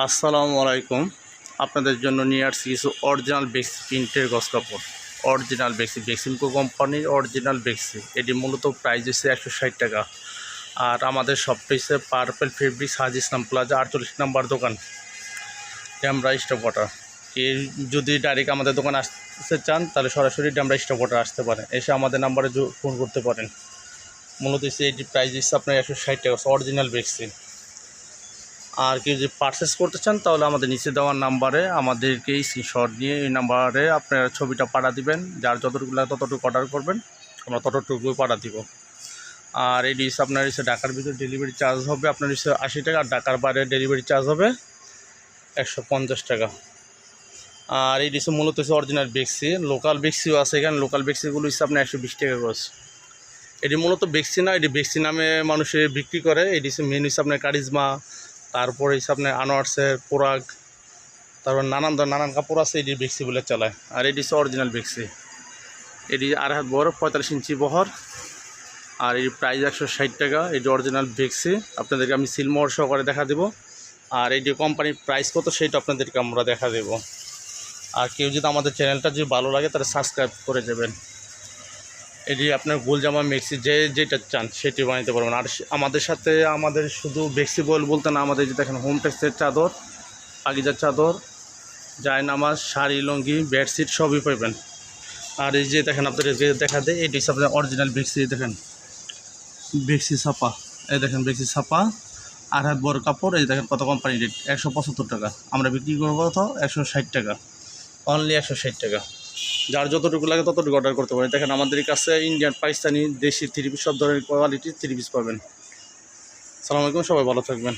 আসসালামু আলাইকুম। আপনাদের জন্য নিয়ে আসছি কিছু অরিজিনাল বেক্সি প্রিন্টের গস কাপড়। অরিজিনাল বেক্সি, বেক্সিমকো কোম্পানির অরিজিনাল বেক্সি। এটি মূলত প্রাইস হচ্ছে 160 টাকা। আর আমাদের শপটা হচ্ছে পার্পেল ফেব্রিক্স, হাজি ইসলাম প্লাজা 48 নাম্বার দোকান, ড্যামরা স্টপ ওয়াটার। এর যদি ডাইরেক্ট আমাদের দোকানে আসতে চান তাহলে সরাসরি ড্যামরা স্টপ ওয়াটার আসতে পারেন, এসে আমাদের নাম্বারে ফোন করতে পারেন। মূলত হচ্ছে এটি প্রাইস হচ্ছে আপনার 160 টাকা অরিজিনাল বেক্সি। আর কেউ যদি পারচেস করতে চান তাহলে আমাদের নিচে দেওয়ার নাম্বারে আমাদেরকে স্ক্রিনশট নিয়ে এই নাম্বারে আপনার ছবিটা পাঠা দিবেন, যার যতটুকু লাগে ততটুকু অর্ডার করবেন, আমরা ততটুকু পাঠা দিব। আর এই ডিশ আপনার হচ্ছে ঢাকার ভিতরে ডেলিভারি চার্জ হবে আপনার হচ্ছে 80 টাকা, আর ঢাকার বাইরে ডেলিভারি চার্জ হবে 150 টাকা। আর এই ডিশে মূলত হচ্ছে অরিজিনাল বেক্সি, লোকাল বেক্সিও আছে এখানে। লোকাল বেক্সিগুলো হচ্ছে আপনার 120 টাকা করে। এটি মূলত বেক্সি না, এটি বেক্সি নামে মানুষে বিক্রি করে। এই ডিশে মেন হচ্ছে আপনার কারিজমা, তারপরে হচ্ছে আপনার আনোয়ার্সের পোরাক, তারপর নানান কাপড় আছে, এটি বেক্সি বলে চালায়। আর এটি হচ্ছে অরিজিনাল বেক্সি। এটি 2.5 হাত বড়, 45 ইঞ্চি বহর। আর এর প্রাইস 160 টাকা। এটি অরিজিনাল বেক্সি, আপনাদেরকে আমি সিলমোহর সহকারে দেখা দেবো। আর এটি কোম্পানির প্রাইস কত সেটা আপনাদেরকে আমরা দেখা দেব। আর কেউ যদি আমাদের চ্যানেলটা যদি ভালো লাগে তাহলে সাবস্ক্রাইব করে যাবেন। এটি আপনার গোল জামা মেক্সি যেটা চান সেটি বানাতে পারবেন। আর আমাদের সাথে আমাদের শুধু বেক্সি বলতে না, আমাদের যে দেখেন হোম টেক্সের চাদর, পাকিজার চাদর, জায়নামাজ, শাড়ি, লুঙ্গি, বেডশিট সবই পাবেন। আর এই যে দেখেন আপনাদের যে দেখা দেয় এটি আপনার অরিজিনাল বেক্সি। দেখেন বেক্সি ছাপা, এই দেখেন বেক্সি ছাপা, 2.5 হাত বড় কাপড়। এই দেখেন কত কোম্পানি রেট, 175 টাকা। আমরা বিক্রি করবো কত, 160 টাকা, অনলি 160 টাকা। যার যতটুকু লাগে ততটুকু অর্ডার করতে পারেন। দেখেন আমাদের কাছে ইন্ডিয়ান, পাকিস্তানি, দেশি 3 পিস সব ধরনের কোয়ালিটির 3 পিস পাবেন। আসসালামু আলাইকুম, সবাই ভালো থাকবেন।